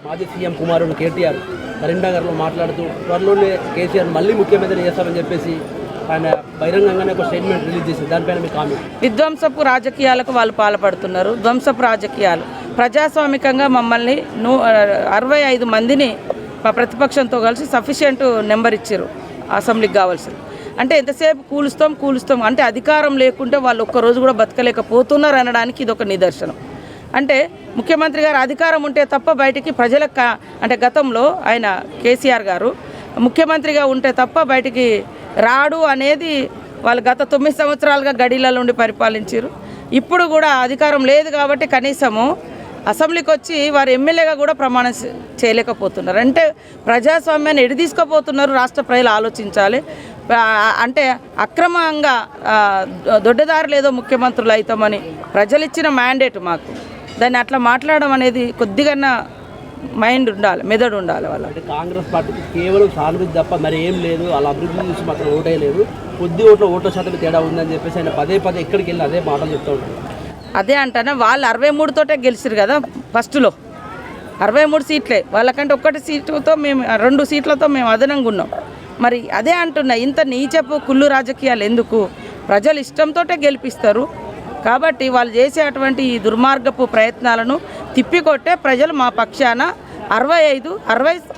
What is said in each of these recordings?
మాజీ సీఎం కుమారుడు కేటీఆర్ కరీంనగర్లో మాట్లాడుతూ త్వరలోనే కేసీఆర్ మళ్ళీ ముఖ్యమంత్రి చేస్తామని చెప్పేసి ఆయన బహిరంగంగానే ఒక స్టేట్మెంట్ రిలీజ్ చేసింది. దానిపైన మీ కామెంట్. విధ్వంసపు రాజకీయాలకు వాళ్ళు పాల్పడుతున్నారు. ధ్వంసపు రాజకీయాలు. ప్రజాస్వామికంగా మమ్మల్ని 65 మందిని ప్రతిపక్షంతో కలిసి సఫిషియెంట్ నెంబర్ ఇచ్చారు అసెంబ్లీకి కావాల్సింది. అంటే ఎంతసేపు కూలుస్తాం అంటే అధికారం లేకుంటే వాళ్ళు ఒక్కరోజు కూడా బతకలేకపోతున్నారు అనడానికి ఇది ఒక నిదర్శనం. అంటే ముఖ్యమంత్రి గారు అధికారం ఉంటే తప్ప బయటికి ప్రజలకు అంటే గతంలో ఆయన కేసీఆర్ గారు ముఖ్యమంత్రిగా ఉంటే తప్ప బయటికి రాడు అనేది వాళ్ళు గత 9 సంవత్సరాలుగా గడిలలో ఉండి పరిపాలించారు. ఇప్పుడు కూడా అధికారం లేదు కాబట్టి కనీసము అసెంబ్లీకి వచ్చి వారు ఎమ్మెల్యేగా కూడా ప్రమాణం చేయలేకపోతున్నారు. అంటే ప్రజాస్వామ్యాన్ని ఎడిదీసుకోపోతున్నారు. రాష్ట్ర ప్రజలు ఆలోచించాలి. అంటే అక్రమంగా దొడ్డదారులు ఏదో ముఖ్యమంత్రులు అవుతామని ప్రజలు ఇచ్చిన మ్యాండేట్ మాకు. దాన్ని అట్లా మాట్లాడడం అనేది కొద్దిగా మైండ్ ఉండాలి, మెదడు ఉండాలి వాళ్ళ. అంటే కాంగ్రెస్ పార్టీకి కేవలం సానుభూతి తప్ప మరి ఏం లేదు, వాళ్ళ అభివృద్ధి చూసి మాత్రం ఓటే లేదు, కొద్ది ఓట్ల శాతం తేడా ఉందని చెప్పేసి ఆయన పదే ఎక్కడికి వెళ్ళి అదే మాటలు చెప్తూ ఉంటారు. అదే అంటానే వాళ్ళు 63 తోటే గెలిచారు కదా ఫస్ట్లో. 63 సీట్లే వాళ్ళకంటే 1 సీటుతో మేము 2 సీట్లతో మేము అదనంగా ఉన్నాం. మరి అదే అంటున్నా, ఇంత నీచపు కుళ్ళు రాజకీయాలు ఎందుకు? ప్రజలు ఇష్టంతో గెలిపిస్తారు కాబట్టి వాళ్ళు చేసేటువంటి ఈ దుర్మార్గపు ప్రయత్నాలను తిప్పికొట్టే ప్రజలు మా పక్షాన 60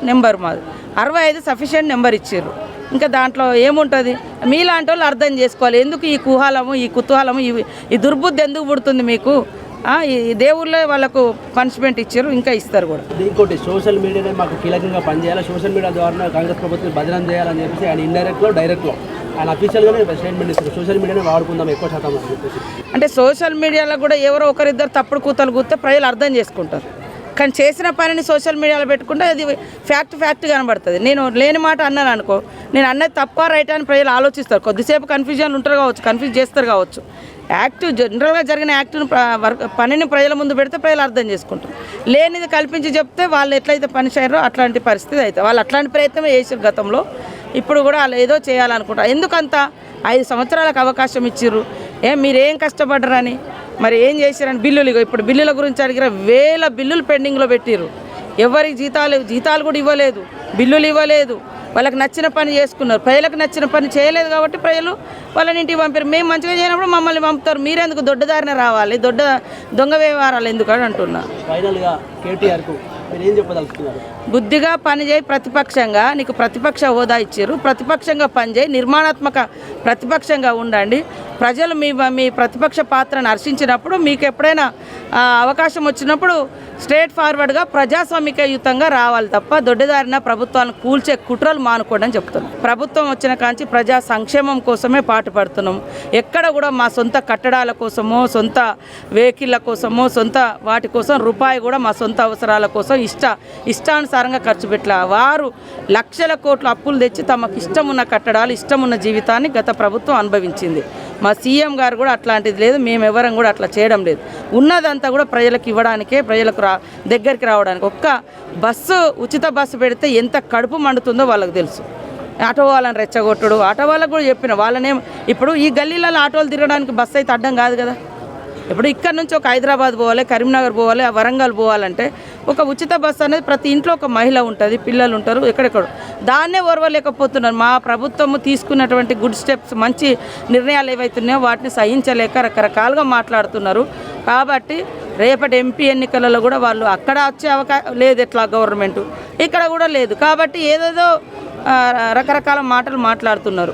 నెంబర్ మాది 65 సఫిషియెంట్ నెంబర్ ఇచ్చారు. ఇంకా దాంట్లో ఏముంటుంది? మీలాంటి వాళ్ళు అర్థం చేసుకోవాలి. ఎందుకు ఈ కుహాలము, ఈ కుతూహలము, ఈ దుర్బుద్ధి ఎందుకు పుడుతుంది మీకు? ఈ దేవుళ్ళే వాళ్ళకు పనిష్మెంట్ ఇచ్చారు, ఇంకా ఇస్తారు కూడా. ఇంకోటి సోషల్ మీడియానే మాకు కీలకంగా పనిచేయాలి, సోషల్ మీడియా ద్వారా కాంగ్రెస్ ప్రభుత్వం బదనం చేయాలని చెప్పేసి ఆయన ఇండైరెక్ట్లో డైరెక్ట్లో ఆయన అఫీషియల్గానే స్టేట్మెంట్ ఇస్తారు. సోషల్ మీడియానే వాడుకుందాం ఎక్కువ శాతం అని చెప్పేసి. అంటే సోషల్ మీడియాలో కూడా ఎవరో ఒకరిద్దరు తప్పుడు కూతలు కూస్తే ప్రజలు అర్థం చేసుకుంటారు. కానీ చేసిన పనిని సోషల్ మీడియాలో పెట్టుకుంటే అది ఫ్యాక్ట్ కనబడుతుంది. నేను లేని మాట అన్నాను అనుకో, నేను అన్నది తప్ప రైట్ అని ప్రజలు ఆలోచిస్తారు. కొద్దిసేపు కన్ఫ్యూజన్ ఉంటారు కావచ్చు, కన్ఫ్యూజ్ చేస్తారు కావచ్చు. జనరల్గా జరిగిన పనిని ప్రజల ముందు పెడితే ప్రజలు అర్థం చేసుకుంటారు. లేనిది కల్పించి చెప్తే వాళ్ళు ఎట్లయితే పని చేయరో అట్లాంటి పరిస్థితి అవుతుంది. వాళ్ళు అట్లాంటి ప్రయత్నమే చేసారు గతంలో. ఇప్పుడు కూడా వాళ్ళు ఏదో చేయాలనుకుంటారు. ఎందుకంత 5 సంవత్సరాలకు అవకాశం ఇచ్చిర్రు. మీరేం కష్టపడ్డరని, మరి ఏం చేశారని బిల్లులు, ఇప్పుడు బిల్లుల గురించి అడిగిన 1000 బిల్లులు పెండింగ్లో పెట్టిర్రు. ఎవరికి జీతాలు కూడా ఇవ్వలేదు, బిల్లులు ఇవ్వలేదు. వాళ్ళకి నచ్చిన పని చేసుకున్నారు. ప్రజలకు నచ్చిన పని చేయలేదు కాబట్టి ప్రజలు వాళ్ళని ఇంటికి పంపారు. మేము మంచిగా చేయనప్పుడు మమ్మల్ని పంపుతారు. మీరెందుకు దొడ్డదారిన రావాలి, దొంగ వ్యవహారాలు ఎందుకు అని అంటున్నా. ఫైనల్గా కేటీఆర్కు ఏం చెప్పదలుచుకున్నారు? బుద్ధిగా పనిచేయి. ప్రతిపక్షంగా నీకు ప్రతిపక్ష హోదా ఇచ్చారు, ప్రతిపక్షంగా పనిచేయి, నిర్మాణాత్మక ప్రతిపక్షంగా ఉండండి. ప్రజలు మీ ప్రతిపక్ష పాత్రను హర్షించినప్పుడు, మీకు ఎప్పుడైనా అవకాశం వచ్చినప్పుడు స్ట్రేట్ ఫార్వర్డ్గా ప్రజాస్వామికయుతంగా రావాలి తప్ప దొడ్డిదారిన ప్రభుత్వాలను కూల్చే కుట్రలు మానుకోండి అని చెప్తున్నాం. ప్రభుత్వం వచ్చిన కాంచి ప్రజా సంక్షేమం కోసమే పాటుపడుతున్నాం. ఎక్కడ కూడా మా సొంత కట్టడాల కోసమో, సొంత వెహికల్ల కోసమో, సొంత వాటి కోసం రూపాయి కూడా మా సొంత అవసరాల కోసం ఇష్టానుసారంగా ఖర్చు పెట్టలే. వారు లక్షల కోట్ల అప్పులు తెచ్చి తమకు ఇష్టమున్న కట్టడాలు, ఇష్టమున్న జీవితాన్ని గత ప్రభుత్వం అనుభవించింది. మా సీఎం గారు కూడా అట్లాంటిది లేదు, మేమెవరం కూడా అట్లా చేయడం లేదు. ఉన్నదంతా కూడా ప్రజలకు ఇవ్వడానికే, ప్రజలకు దగ్గరికి రావడానికి. ఉచిత బస్సు పెడితే ఎంత కడుపు మండుతుందో వాళ్ళకి తెలుసు. ఆటో వాళ్ళని రెచ్చగొట్టడు. ఆటో వాళ్ళకు కూడా చెప్పిన వాళ్ళనేం, ఇప్పుడు ఈ గల్లీలలో ఆటోలు తిరగడానికి బస్సు అయితే అడ్డం కాదు కదా. ఇప్పుడు ఇక్కడ నుంచి ఒక హైదరాబాద్ పోవాలి, కరీంనగర్ పోవాలి, వరంగల్ పోవాలంటే ఒక ఉచిత బస్సు అనేది ప్రతి ఇంట్లో ఒక మహిళ ఉంటుంది, పిల్లలు ఉంటారు, ఎక్కడెక్కడ దాన్నే ఓర్వలేకపోతున్నారు. మా ప్రభుత్వము తీసుకున్నటువంటి గుడ్ స్టెప్స్, మంచి నిర్ణయాలు ఏవైతున్నాయో వాటిని సహించలేక రకరకాలుగా మాట్లాడుతున్నారు. కాబట్టి రేపటి ఎంపీ ఎన్నికలలో కూడా వాళ్ళు అక్కడ వచ్చే అవకాశం లేదు, ఎట్లా గవర్నమెంట్ ఇక్కడ కూడా లేదు. కాబట్టి ఏదేదో రకరకాల మాటలు మాట్లాడుతున్నారు.